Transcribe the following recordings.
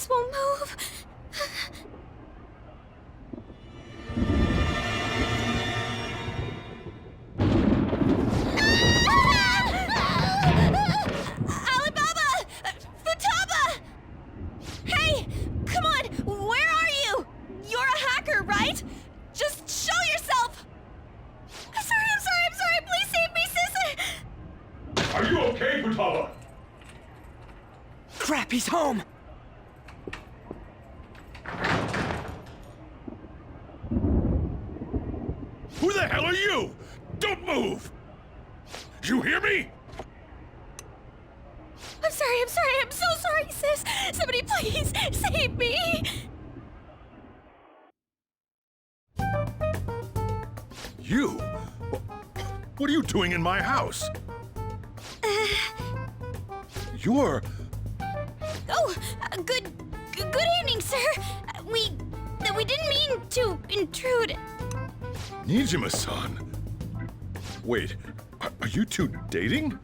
legs won't move. Alibaba! Futaba! Hey, come on, where are you? You're a hacker, right? Just show yourself! I'm sorry, please save me, sis! Are you okay, Futaba? Crap, he's home! Who the hell are you? Don't move! You hear me? I'm so sorry, sis! Somebody please save me! You? What are you doing in my house? You're... Oh, good evening, sir. We didn't mean to intrude. Nijima-san. Wait, are you two dating?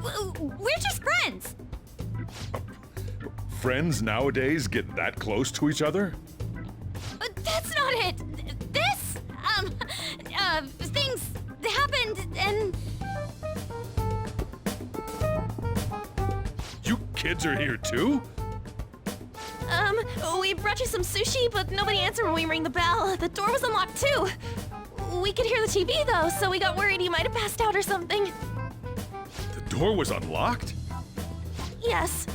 We're just friends. Friends nowadays get that close to each other? That's not it. This, things happened and... You kids are here too? We brought you some sushi, but nobody answered when we rang the bell. The door was unlocked too. We could hear the TV though, so we got worried you might have passed out or something. The door was unlocked? Yes.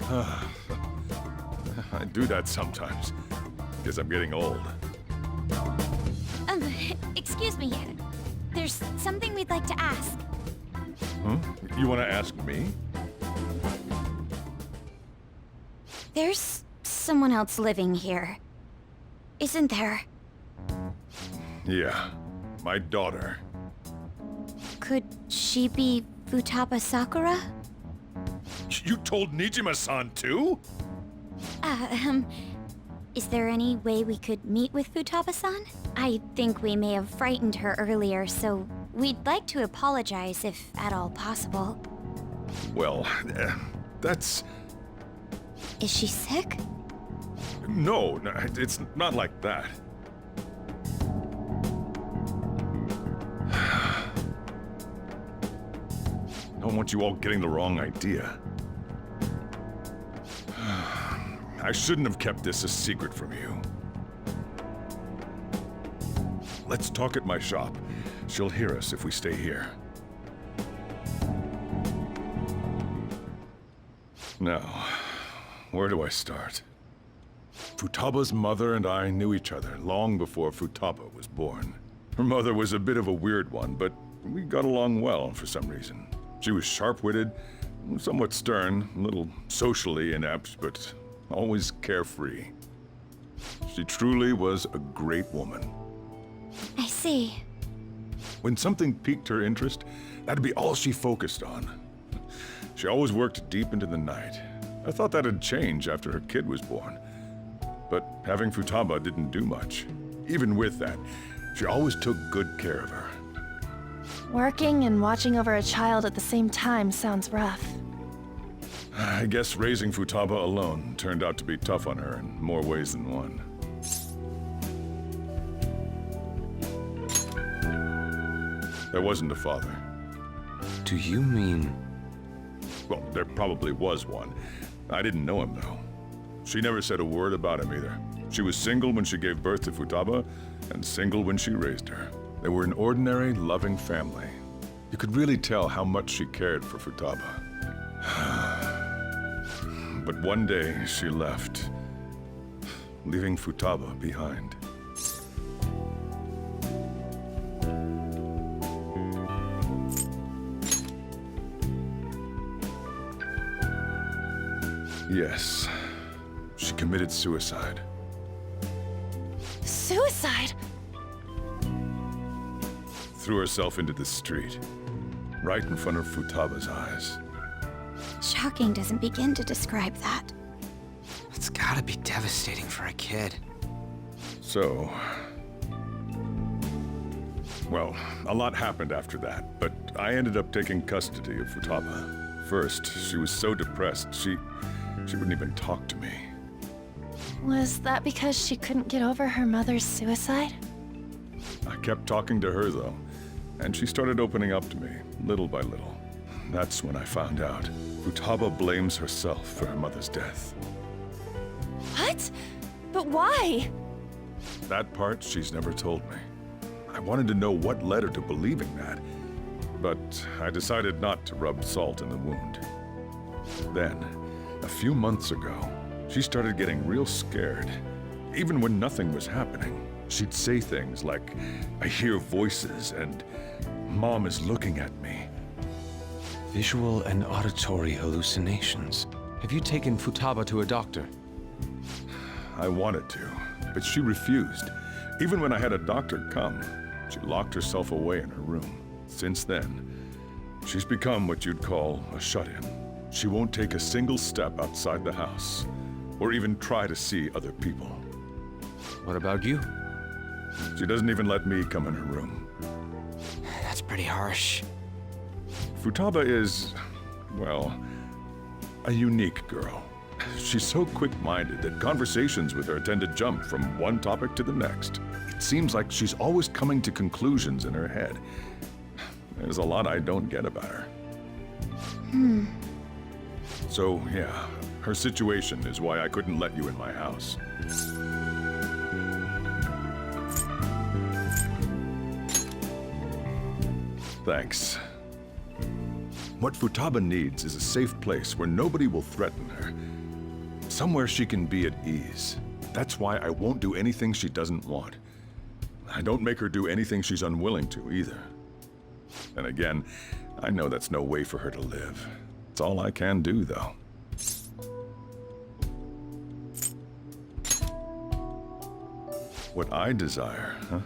I do that sometimes. Guess I'm getting old. Excuse me. There's something we'd like to ask. Huh? You want to ask me? There's someone else living here, isn't there? Yeah, my daughter. Could she be Futaba Sakura? You told Nijima-san too? Is there any way we could meet with Futaba-san? I think we may have frightened her earlier, so we'd like to apologize if at all possible. Well, that's... Is she sick? No, it's not like that. Don't want you all getting the wrong idea. I shouldn't have kept this a secret from you. Let's talk at my shop. She'll hear us if we stay here. Now, where do I start? Futaba's mother and I knew each other long before Futaba was born. Her mother was a bit of a weird one, but we got along well for some reason. She was sharp-witted, somewhat stern, a little socially inept, but always carefree. She truly was a great woman. I see. When something piqued her interest, that'd be all she focused on. She always worked deep into the night. I thought that'd change after her kid was born. But having Futaba didn't do much. Even with that, she always took good care of her. Working and watching over a child at the same time sounds rough. I guess raising Futaba alone turned out to be tough on her in more ways than one. There wasn't a father. Do you mean... Well, there probably was one. I didn't know him, though. She never said a word about him either. She was single when she gave birth to Futaba, and single when she raised her. They were an ordinary, loving family. You could really tell how much she cared for Futaba. But one day, she left, leaving Futaba behind. Yes, she committed suicide. Suicide? Threw herself into the street, right in front of Futaba's eyes. Shocking doesn't begin to describe that. It's gotta be devastating for a kid. So... Well, a lot happened after that, but I ended up taking custody of Futaba. First, she was so depressed, she She wouldn't even talk to me. Was that because she couldn't get over her mother's suicide? I kept talking to her, though, and she started opening up to me, little by little. That's when I found out. Futaba blames herself for her mother's death. What? But why? That part she's never told me. I wanted to know what led her to believing that, but I decided not to rub salt in the wound. Then, a few months ago, she started getting real scared. Even when nothing was happening, she'd say things like, "I hear voices," and "Mom is looking at me." Visual and auditory hallucinations. Have you taken Futaba to a doctor? I wanted to, but she refused. Even when I had a doctor come, she locked herself away in her room. Since then, she's become what you'd call a shut-in. She won't take a single step outside the house, or even try to see other people. What about you? She doesn't even let me come in her room. That's pretty harsh. Futaba is, well, a unique girl. She's so quick-minded that conversations with her tend to jump from one topic to the next. It seems like she's always coming to conclusions in her head. There's a lot I don't get about her. So, yeah, her situation is why I couldn't let you in my house. Thanks. What Futaba needs is a safe place where nobody will threaten her. Somewhere she can be at ease. That's why I won't do anything she doesn't want. I don't make her do anything she's unwilling to, either. And again, I know that's no way for her to live. It's all I can do, though. What I desire, huh?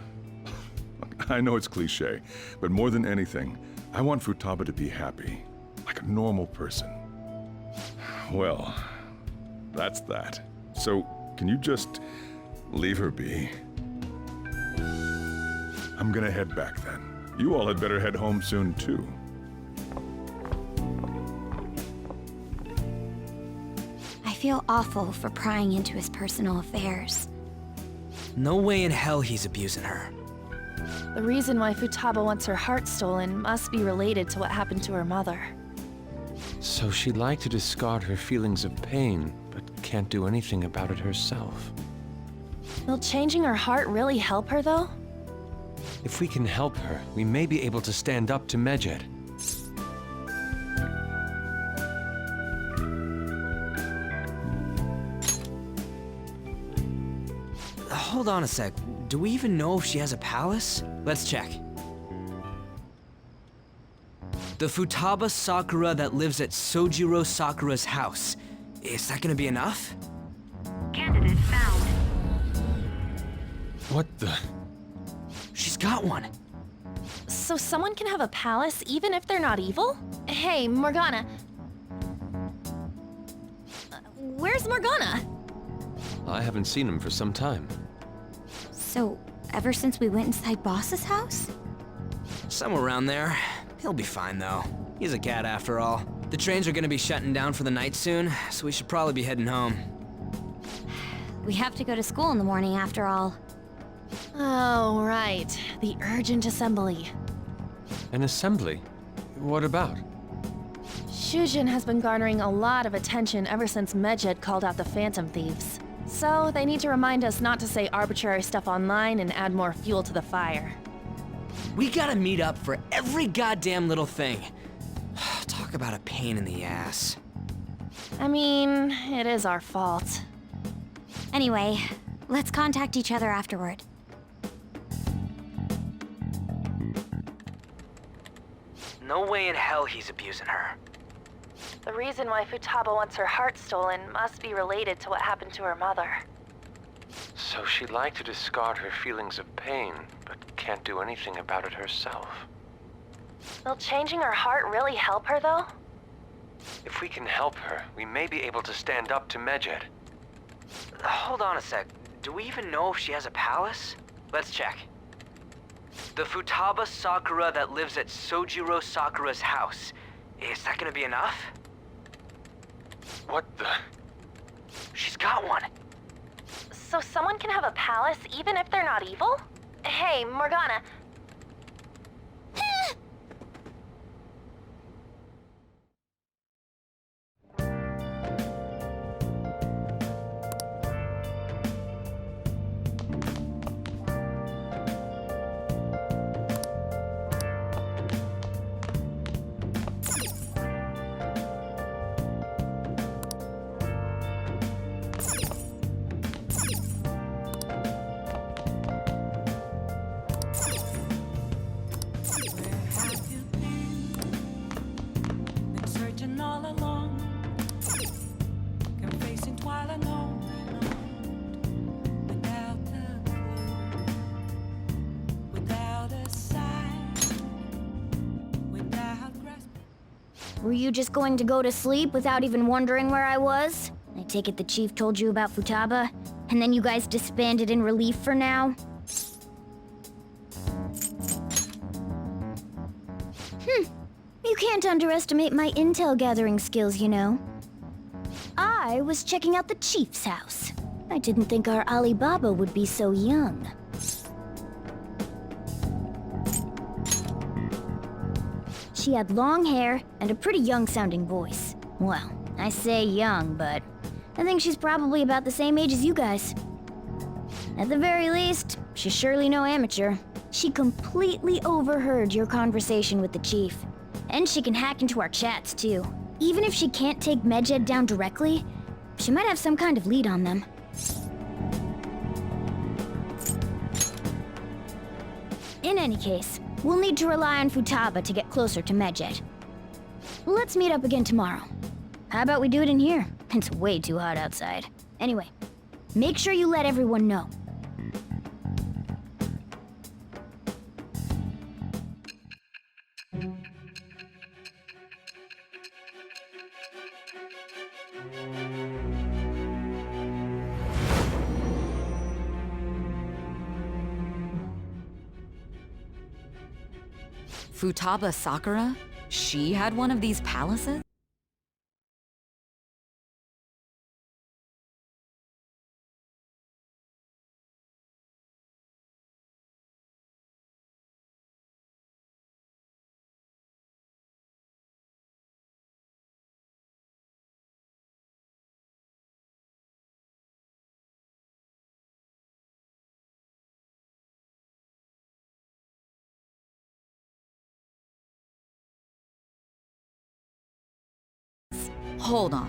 I know it's cliché, but more than anything, I want Futaba to be happy, like a normal person. Well, that's that. So, can you just leave her be? I'm gonna head back then. You all had better head home soon, too. I feel awful for prying into his personal affairs. No way in hell he's abusing her. The reason why Futaba wants her heart stolen must be related to what happened to her mother. So she'd like to discard her feelings of pain, but can't do anything about it herself. Will changing her heart really help her, though? If we can help her, we may be able to stand up to Medjed. Hold on a sec. Do we even know if she has a palace? Let's check. The Futaba Sakura that lives at Sojiro Sakura's house. Is that gonna be enough? Candidate found. What the? She's got one. So someone can have a palace even if they're not evil? Hey, Morgana. Where's Morgana? I haven't seen him for some time. So, ever since we went inside Boss's house? Somewhere around there. He'll be fine, though. He's a cat after all. The trains are gonna be shutting down for the night soon, so we should probably be heading home. We have to go to school in the morning after all. Oh, right. The urgent assembly. An assembly? What about? Shujin has been garnering a lot of attention ever since Medjed called out the Phantom Thieves. So, they need to remind us not to say arbitrary stuff online and add more fuel to the fire. We gotta meet up for every goddamn little thing. Talk about a pain in the ass. I mean, it is our fault. Anyway, let's contact each other afterward. No way in hell he's abusing her. The reason why Futaba wants her heart stolen must be related to what happened to her mother. So she'd like to discard her feelings of pain, but can't do anything about it herself. Will changing her heart really help her, though? If we can help her, we may be able to stand up to Medjed. Hold on a sec. Do we even know if she has a palace? Let's check. The Futaba Sakura that lives at Sojiro Sakura's house. Is that gonna be enough? What the? She's got one. So someone can have a palace even if they're not evil? Hey, Morgana. Searching all along, confessing while alone without a clue, without a sign, without grasping. Were you just going to go to sleep without even wondering where I was? I take it the chief told you about Futaba, and then you guys disbanded in relief for now? You can't underestimate my intel gathering skills, you know. I was checking out the chief's house. I didn't think our Alibaba would be so young. She had long hair and a pretty young-sounding voice. Well, I say young, but I think she's probably about the same age as you guys. At the very least, she's surely no amateur. She completely overheard your conversation with the chief. And she can hack into our chats, too. Even if she can't take Medjed down directly, she might have some kind of lead on them. In any case, we'll need to rely on Futaba to get closer to Medjed. Let's meet up again tomorrow. How about we do it in here? It's way too hot outside. Anyway, make sure you let everyone know. Futaba Sakura? She had one of these palaces? Hold on.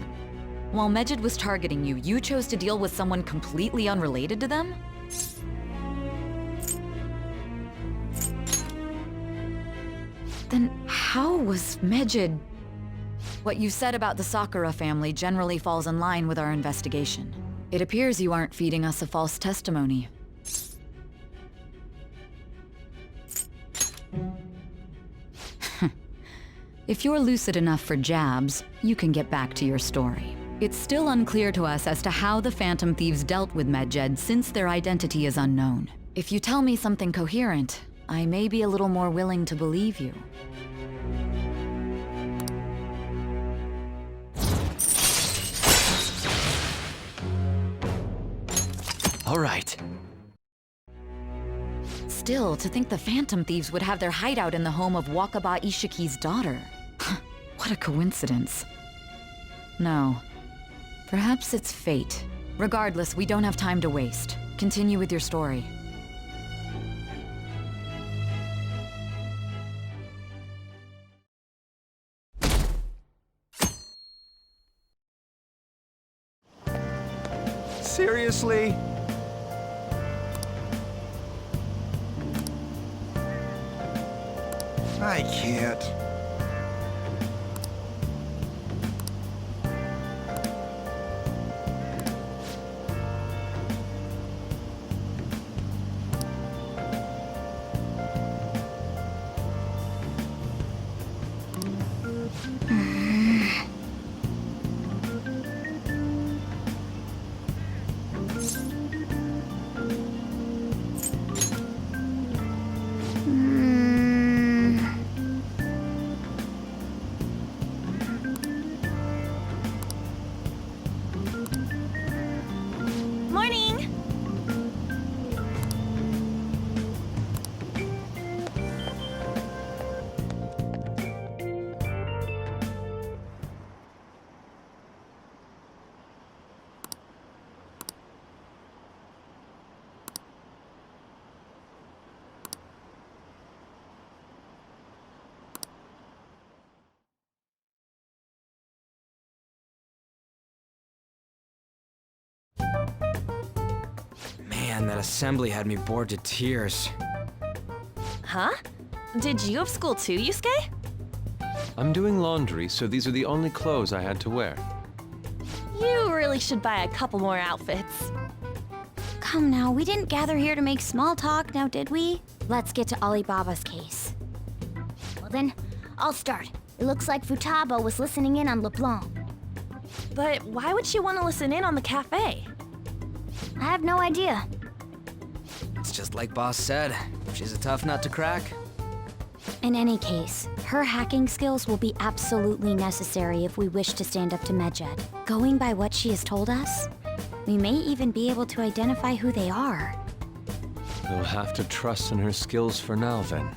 While Medjed was targeting you, you chose to deal with someone completely unrelated to them? Then how was Medjed... What you said about the Sakura family generally falls in line with our investigation. It appears you aren't feeding us a false testimony. If you're lucid enough for jabs, you can get back to your story. It's still unclear to us as to how the Phantom Thieves dealt with Medjed since their identity is unknown. If you tell me something coherent, I may be a little more willing to believe you. All right. Still, to think the Phantom Thieves would have their hideout in the home of Wakaba Ishiki's daughter. What a coincidence. No. Perhaps it's fate. Regardless, we don't have time to waste. Continue with your story. Seriously? I can't. Man, that assembly had me bored to tears. Huh? Did you have school too, Yusuke? I'm doing laundry, so these are the only clothes I had to wear. You really should buy a couple more outfits. Come now, we didn't gather here to make small talk, now did we? Let's get to Alibaba's case. Well then, I'll start. It looks like Futaba was listening in on LeBlanc. But why would she want to listen in on the cafe? I have no idea. It's just like Boss said. She's a tough nut to crack. In any case, her hacking skills will be absolutely necessary if we wish to stand up to Medjed. Going by what she has told us, we may even be able to identify who they are. We'll have to trust in her skills for now, then.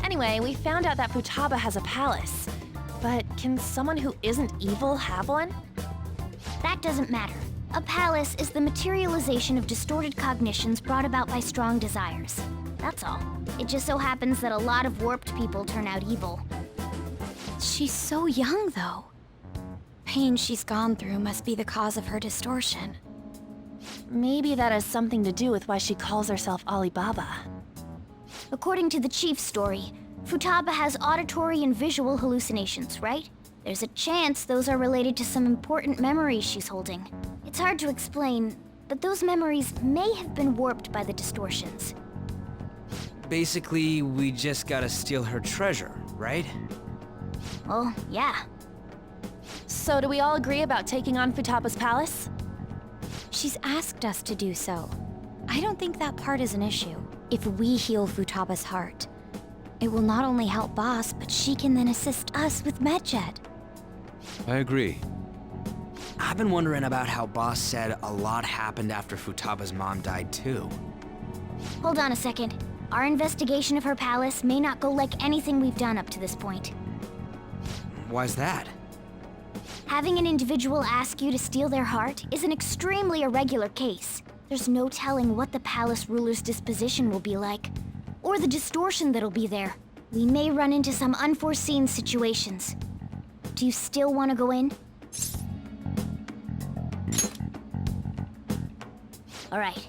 Anyway, we found out that Futaba has a palace. But can someone who isn't evil have one? That doesn't matter. A palace is the materialization of distorted cognitions brought about by strong desires. That's all. It just so happens that a lot of warped people turn out evil. She's so young, though. Pain she's gone through must be the cause of her distortion. Maybe that has something to do with why she calls herself Alibaba. According to the chief's story, Futaba has auditory and visual hallucinations, right? There's a chance those are related to some important memories she's holding. It's hard to explain, but those memories may have been warped by the distortions. Basically, we just gotta steal her treasure, right? Well, yeah. So do we all agree about taking on Futaba's palace? She's asked us to do so. I don't think that part is an issue. If we heal Futaba's heart, it will not only help Boss, but she can then assist us with Medjed. I agree. I've been wondering about how Boss said a lot happened after Futaba's mom died too. Hold on a second. Our investigation of her palace may not go like anything we've done up to this point. Why's that? Having an individual ask you to steal their heart is an extremely irregular case. There's no telling what the palace ruler's disposition will be like, or the distortion that'll be there. We may run into some unforeseen situations. Do you still want to go in? All right.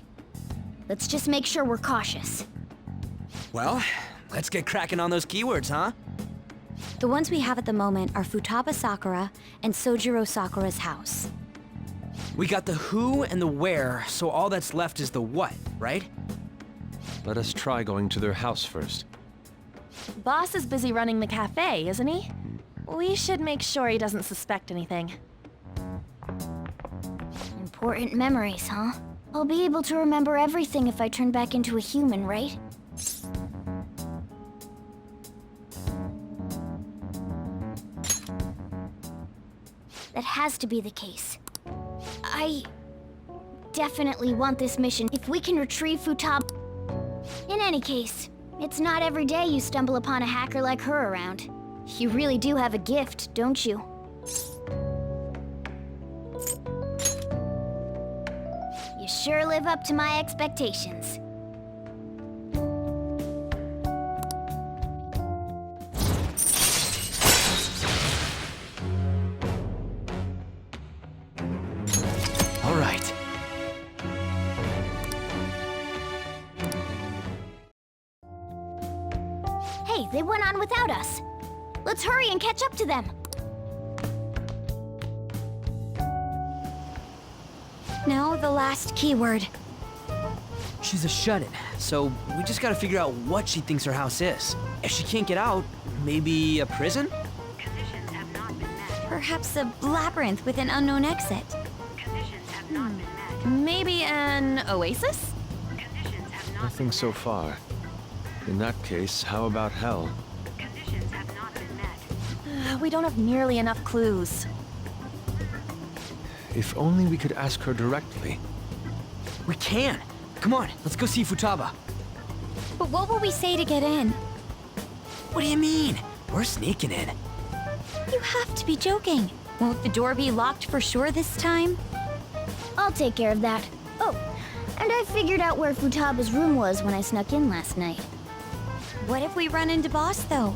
Let's just make sure we're cautious. Well, let's get cracking on those keywords, huh? The ones we have at the moment are Futaba Sakura and Sojiro Sakura's house. We got the who and the where, so all that's left is the what, right? Let us try going to their house first. Boss is busy running the cafe, isn't he? We should make sure he doesn't suspect anything. Important memories, huh? I'll be able to remember everything if I turn back into a human, right? That has to be the case. I definitely want this mission if we can retrieve Futaba. In any case, it's not every day you stumble upon a hacker like her around. You really do have a gift, don't you? You sure live up to my expectations. All right. Hey, they went on without us. Let's hurry and catch up to them. Now the last keyword. She's a shut-in, so we just gotta figure out what she thinks her house is. If she can't get out, maybe a prison? Conditions have not been met. Perhaps a labyrinth with an unknown exit. Conditions have not been met. Maybe an oasis? Conditions have not Nothing been so met. far. In that case, how about hell? Conditions have not been met. We don't have nearly enough clues. If only we could ask her directly. We can! Come on, let's go see Futaba. But what will we say to get in? What do you mean? We're sneaking in. You have to be joking. Won't the door be locked for sure this time? I'll take care of that. Oh, and I figured out where Futaba's room was when I snuck in last night. What if we run into Boss, though?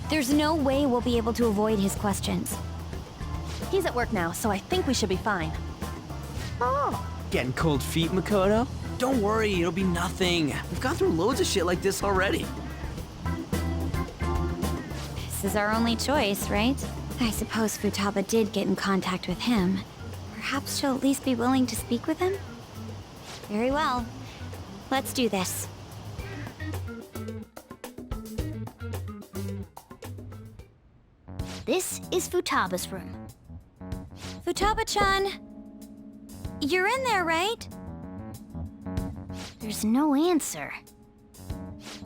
There's no way we'll be able to avoid his questions. He's at work now, so I think we should be fine. Getting cold feet, Makoto? Don't worry, it'll be nothing. We've gone through loads of shit like this already. This is our only choice, right? I suppose Futaba did get in contact with him. Perhaps she'll at least be willing to speak with him? Very well. Let's do this. This is Futaba's room. Futaba-chan! You're in there, right? There's no answer.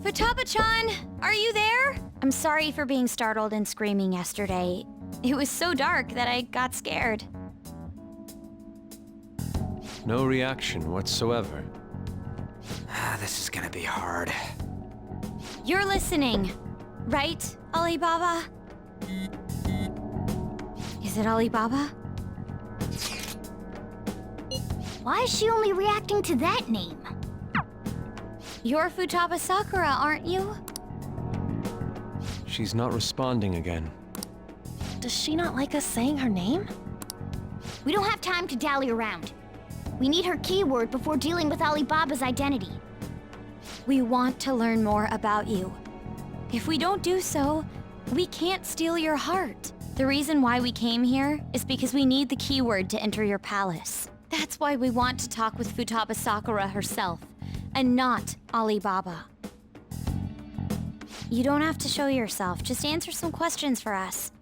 Futaba-chan! Are you there? I'm sorry for being startled and screaming yesterday. It was so dark that I got scared. No reaction whatsoever. This is gonna be hard. You're listening, right, Alibaba? Is it Alibaba? Why is she only reacting to that name? You're Futaba Sakura, aren't you? She's not responding again. Does she not like us saying her name? We don't have time to dally around. We need her keyword before dealing with Alibaba's identity. We want to learn more about you. If we don't do so, we can't steal your heart. The reason why we came here is because we need the keyword to enter your palace. That's why we want to talk with Futaba Sakura herself, and not Alibaba. You don't have to show yourself, just answer some questions for us.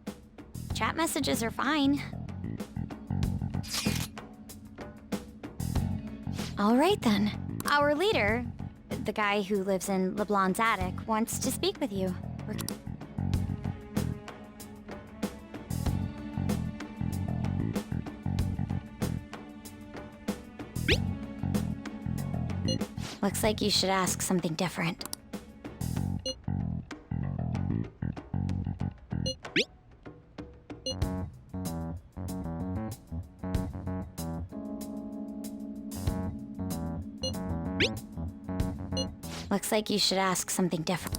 Chat messages are fine. All right then. Our leader, the guy who lives in LeBlanc's attic, wants to speak with you. Looks like you should ask something different. Looks like you should ask something different.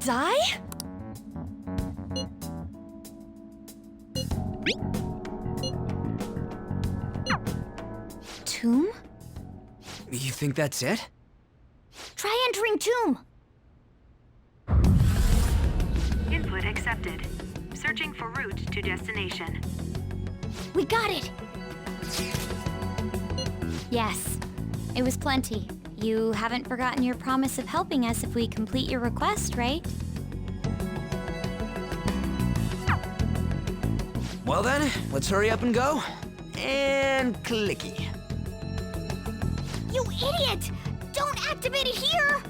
Die? Tomb? You think that's it? Try entering tomb! Input accepted. Searching for route to destination. We got it! Yes, it was plenty. You haven't forgotten your promise of helping us if we complete your request, right? Well then, let's hurry up and go. And clicky. You idiot! Don't activate it here!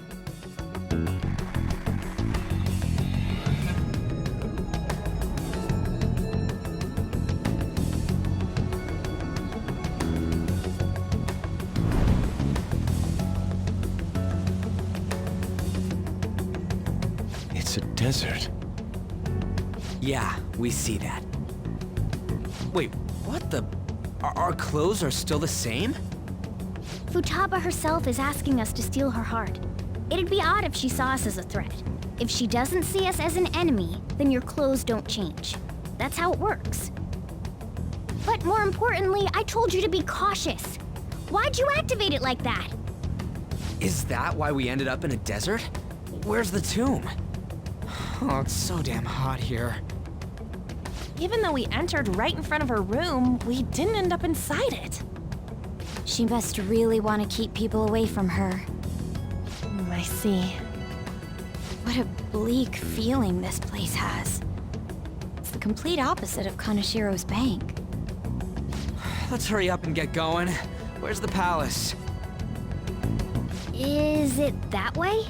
It's a desert. Yeah, we see that. Wait, what the? Our clothes are still the same? Futaba herself is asking us to steal her heart. It'd be odd if she saw us as a threat. If she doesn't see us as an enemy, then your clothes don't change. That's how it works. But more importantly, I told you to be cautious. Why'd you activate it like that? Is that why we ended up in a desert? Where's the tomb? Oh, it's so damn hot here. Even though we entered right in front of her room, we didn't end up inside it. She must really want to keep people away from her. I see. What a bleak feeling this place has. It's the complete opposite of Kanashiro's bank. Let's hurry up and get going. Where's the palace? Is it that way?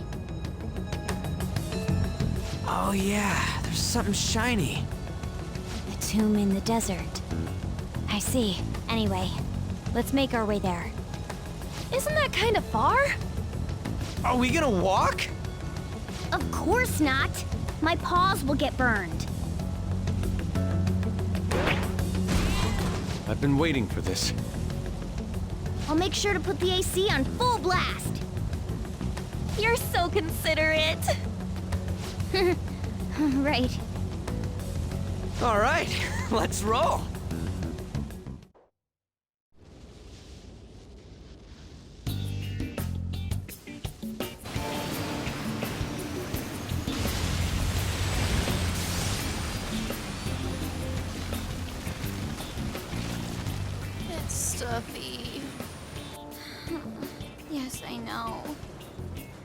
Oh yeah, there's something shiny. The tomb in the desert. I see. Anyway, let's make our way there. Isn't that kind of far? Are we gonna walk? Of course not! My paws will get burned. I've been waiting for this. I'll make sure to put the AC on full blast. You're so considerate. Right. All right, let's roll. Goofy. Yes, I know.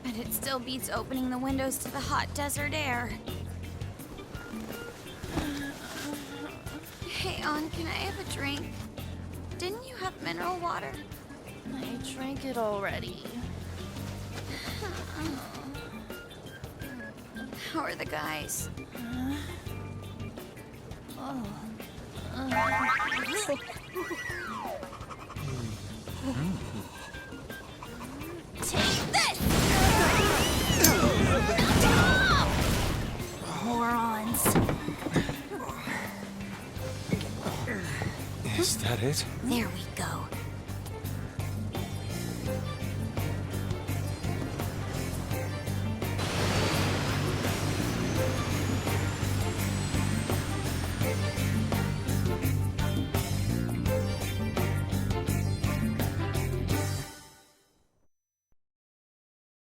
But it still beats opening the windows to the hot desert air. Hey, On, can I have a drink? Didn't you have mineral water? I drank it already. How are the guys? Take this! Morons. Is that it? There we go.